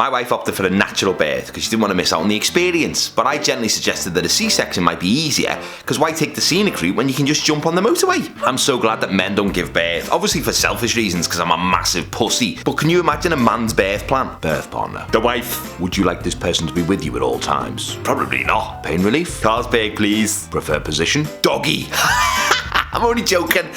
My wife opted for a natural birth because she didn't want to miss out on the experience, but I gently suggested that a C-section might be easier because why take the scenic route when you can just jump on the motorway? I'm so glad that men don't give birth, obviously for selfish reasons because I'm a massive pussy, but can you imagine a man's birth plan? Birth partner. The wife. Would you like this person to be with you at all times? Probably not. Pain relief? Carlsberg, please. Preferred position? Doggy. I'm only joking.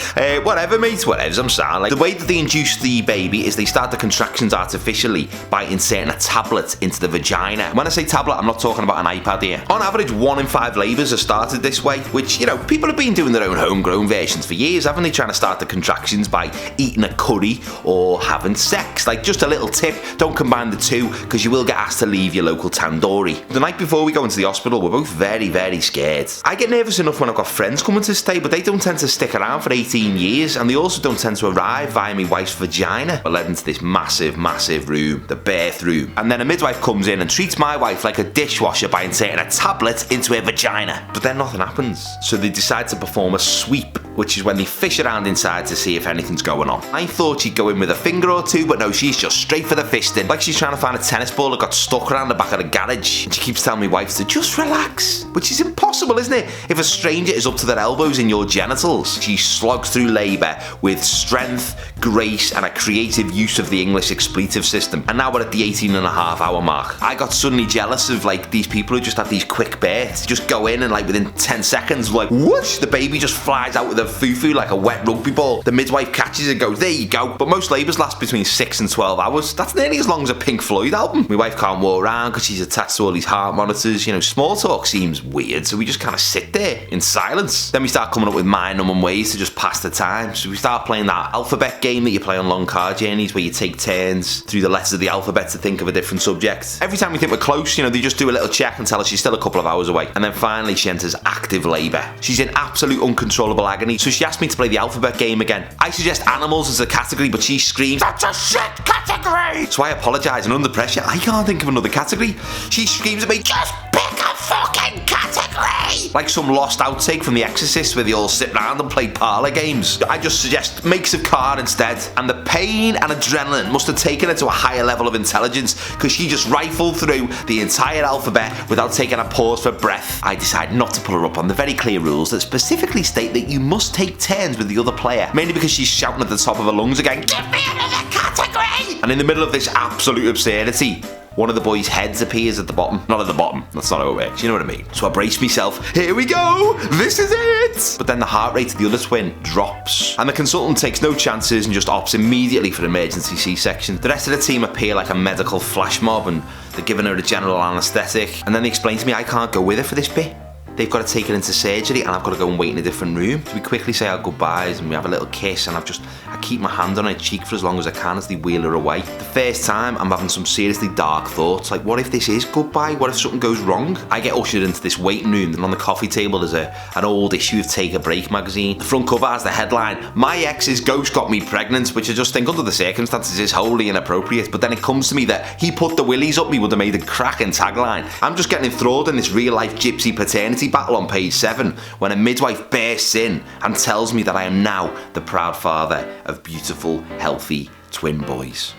Whatever, mate. Whatever. I'm sorry. Like, the way that they induce the baby is they start the contractions artificially by inserting a tablet into the vagina. When I say tablet, I'm not talking about an iPad here. On average, 1 in 5 labours are started this way, which, you know, people have been doing their own homegrown versions for years, haven't they? Trying to start the contractions by eating a curry or having sex. Like, just a little tip, don't combine the two because you will get asked to leave your local tandoori. The night before we go into the hospital, we're both very, very scared. I get nervous enough when I've got friends coming to stay, but they don't tend to stick around for 18 years, and they also don't tend to arrive via my wife's vagina. We're led into this massive, massive room, the birth room, and then a midwife comes in and treats my wife like a dishwasher by inserting a tablet into her vagina. But then nothing happens, so they decide to perform a sweep, which is when they fish around inside to see if anything's going on. I thought she'd go in with a finger or two, but no, she's just straight for the fisting, like she's trying to find a tennis ball that got stuck around the back of the garage. And she keeps telling me wife to just relax, which is impossible, isn't it? If a stranger is up to their elbows in your genitals. She slogs through labour with strength, grace, and a creative use of the English expletive system. And now we're at the 18.5 hour mark. I got suddenly jealous of like these people who just have these quick births. Just go in and like within 10 seconds, like whoosh, the baby just flies out with a foo-foo like a wet rugby ball. The midwife catches it and goes, there you go. But most labours last between 6 and 12 hours. That's nearly as long as a Pink Floyd album. My wife can't walk around because she's attached to all these heart monitors. You know, small talk seems weird, so we just kind of sit there in silence. Then we start coming up with mind-numbing ways to just pass the time. So we start playing that alphabet game that you play on long car journeys where you take turns through the letters of the alphabet to think of a different subject. Every time we think we're close, you know, they just do a little check and tell us she's still a couple of hours away. And then finally she enters active labour. She's in absolute uncontrollable agony, so she asked me to play the alphabet game again. I suggest animals as a category, but she screams, that's a shit category! So I apologise, and under pressure, I can't think of another category. She screams at me, just pick a fucking category! Like some lost outtake from The Exorcist where they all sit round and play parlour games. I just suggest makes of car instead. And the pain and adrenaline must have taken her to a higher level of intelligence because she just rifled through the entire alphabet without taking a pause for breath. I decided not to pull her up on the very clear rules that specifically state that you must take turns with the other player, mainly because she's shouting at the top of her lungs again, give me another category! And in the middle of this absolute absurdity, one of the boys' heads appears at the bottom. Not at the bottom, that's not how it works, you know what I mean? So I brace myself, here we go, this is it! But then the heart rate of the other twin drops, and the consultant takes no chances and just opts immediately for emergency C-section. The rest of the team appear like a medical flash mob and they're giving her a general anaesthetic, and then they explain to me I can't go with her for this bit. They've got to take her into surgery and I've got to go and wait in a different room. So we quickly say our goodbyes and we have a little kiss, and I keep my hand on her cheek for as long as I can as they wheel her away. The first time I'm having some seriously dark thoughts, like what if this is goodbye? What if something goes wrong? I get ushered into this waiting room, and on the coffee table there's an old issue of Take a Break magazine. The front cover has the headline, my ex's ghost got me pregnant, which I just think under the circumstances is wholly inappropriate, but then it comes to me that he put the willies up me would have made a cracking tagline. I'm just getting enthralled in this real life gypsy paternity battle on page 7 when a midwife bursts in and tells me that I am now the proud father of beautiful, healthy twin boys.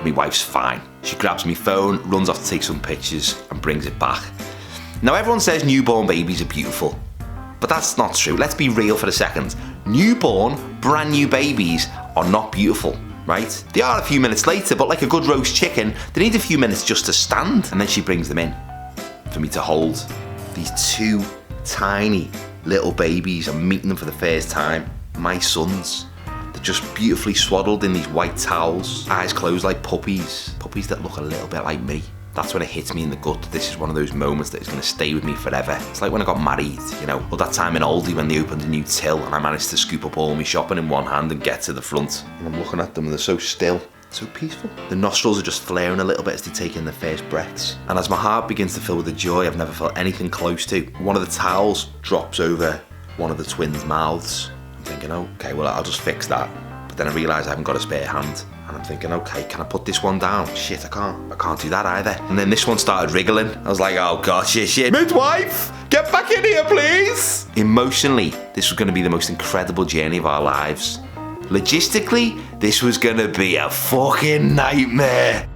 My wife's fine. She grabs my phone, runs off to take some pictures and brings it back. Now everyone says newborn babies are beautiful, but that's not true. Let's be real for a second. Newborn, brand new babies are not beautiful. Right? They are a few minutes later, but like a good roast chicken, they need a few minutes just to stand, and then she brings them in for me to hold. These two tiny little babies, I'm meeting them for the first time, my sons. They're just beautifully swaddled in these white towels, eyes closed like puppies that look a little bit like me. That's when it hits me in the gut. This is one of those moments that is going to stay with me forever. It's like when I got married, you know, or that time in Aldi when they opened a new till and I managed to scoop up all my shopping in one hand and get to the front. And I'm looking at them and they're so still. So peaceful. The nostrils are just flaring a little bit as they take in their first breaths. And as my heart begins to fill with a joy I've never felt anything close to, one of the towels drops over one of the twins' mouths. I'm thinking, okay, well, I'll just fix that. But then I realise I haven't got a spare hand. And I'm thinking, okay, can I put this one down? Shit, I can't do that either. And then this one started wriggling. I was like, oh god, shit. Midwife, get back in here, please. Emotionally, this was going to be the most incredible journey of our lives. Logistically, this was gonna be a fucking nightmare.